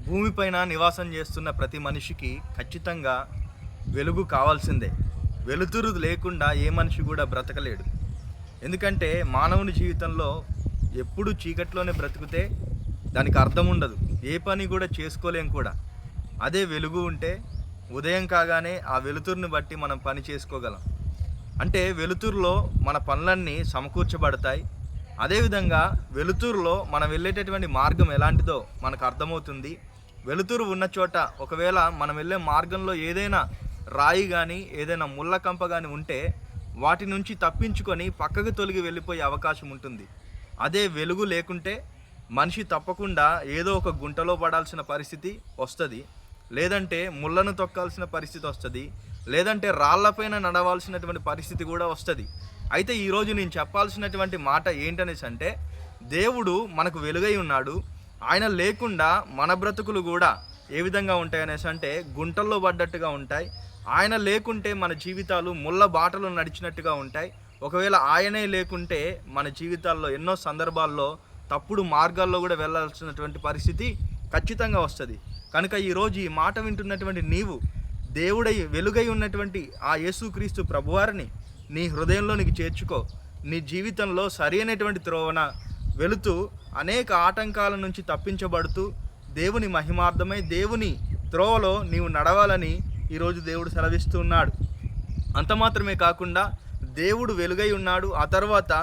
భూమిపైన నివాసం చేస్తున్న ప్రతి మనిషికి ఖచ్చితంగా వెలుగు కావాల్సిందే. వెలుతురు లేకుండా ఏ మనిషి కూడా బ్రతకలేడు. ఎందుకంటే మానవుని జీవితంలో ఎప్పుడు చీకట్లోనే బ్రతికితే దానికి అర్థం ఉండదు. ఏ పని కూడా చేసుకోలేం కూడా. అదే వెలుగు ఉంటే ఉదయం కాగానే ఆ వెలుతురుని బట్టి మనం పని చేసుకోగలం. అంటే వెలుతురులో మన పనులన్నీ సమకూర్చబడతాయి. అదేవిధంగా వెలుతురులో మనం వెళ్ళేటటువంటి మార్గం ఎలాంటిదో మనకు అర్థమవుతుంది. వెలుతురు ఉన్న చోట ఒకవేళ మనం వెళ్ళే మార్గంలో ఏదైనా రాయి కానీ ఏదైనా ముళ్ళ కంప కానీ ఉంటే వాటి నుంచి తప్పించుకొని పక్కకు తొలగి వెళ్ళిపోయే అవకాశం ఉంటుంది. అదే వెలుగు లేకుంటే మనిషి తప్పకుండా ఏదో ఒక గుంటలో పడాల్సిన పరిస్థితి వస్తుంది, లేదంటే ముళ్ళను తొక్కాల్సిన పరిస్థితి వస్తుంది, లేదంటే రాళ్లపైన నడవాల్సినటువంటి పరిస్థితి కూడా వస్తుంది. అయితే ఈరోజు నేను చెప్పాల్సినటువంటి మాట ఏంటనేసి అంటే, దేవుడు మనకు వెలుగై ఉన్నాడు. ఆయన లేకుండా మన బ్రతుకులు కూడా ఏ విధంగా ఉంటాయనేసి అంటే గుంటల్లో పడ్డట్టుగా ఉంటాయి. ఆయన లేకుంటే మన జీవితాలు ముళ్ళ బాటలు నడిచినట్టుగా ఉంటాయి. ఒకవేళ ఆయనే లేకుంటే మన జీవితాల్లో ఎన్నో సందర్భాల్లో తప్పుడు మార్గాల్లో కూడా వెళ్ళాల్సినటువంటి పరిస్థితి ఖచ్చితంగా వస్తుంది. కనుక ఈరోజు ఈ మాట వింటున్నటువంటి నీవు దేవుడై వెలుగై ఉన్నటువంటి ఆ యేసుక్రీస్తు ప్రభువారిని నీ హృదయంలోనికి చేర్చుకో. నీ జీవితంలో సరి అయినటువంటి త్రోవన వెళుతూ అనేక ఆటంకాల నుంచి తప్పించబడుతూ దేవుని మహిమార్థమై దేవుని త్రోవలో నీవు నడవాలని ఈరోజు దేవుడు సెలవిస్తూ ఉన్నాడు. అంత మాత్రమే కాకుండా దేవుడు వెలుగై ఉన్నాడు. ఆ తర్వాత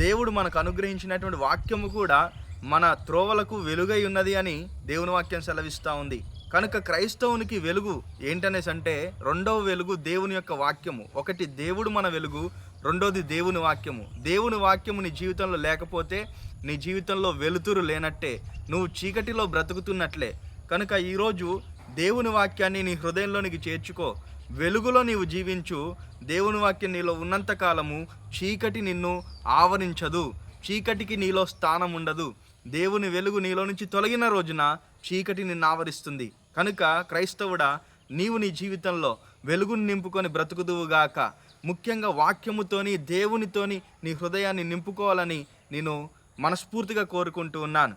దేవుడు మనకు అనుగ్రహించినటువంటి వాక్యము కూడా మన త్రోవలకు వెలుగై ఉన్నది అని దేవుని వాక్యం సెలవిస్తూ ఉంది. కనుక క్రైస్తవునికి వెలుగు ఏంటనేసి అంటే రెండవ వెలుగు దేవుని యొక్క వాక్యము. ఒకటి దేవుడు మన వెలుగు, రెండోది దేవుని వాక్యము. దేవుని వాక్యము నీ జీవితంలో లేకపోతే నీ జీవితంలో వెలుతురు లేనట్టే, నువ్వు చీకటిలో బ్రతుకుతున్నట్లే. కనుక ఈరోజు దేవుని వాక్యాన్ని నీ హృదయంలోనికి చేర్చుకో. వెలుగులో నీవు జీవించు. దేవుని వాక్యం నీలో ఉన్నంత కాలము చీకటి నిన్ను ఆవరించదు, చీకటికి నీలో స్థానం ఉండదు. దేవుని వెలుగు నీలో నుంచి తొలగిన రోజున చీకటి నిన్ను ఆవరిస్తుంది. కనుక క్రైస్తవుడా, నీవు నీ జీవితంలో వెలుగును నింపుకొని బ్రతుకుదువుగాక. ముఖ్యంగా వాక్యముతోని దేవునితోని నీ హృదయాన్ని నింపుకోవాలని నేను మనస్ఫూర్తిగా కోరుకుంటూ ఉన్నాను.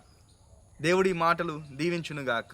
దేవుడి మాటలు దీవించునుగాక.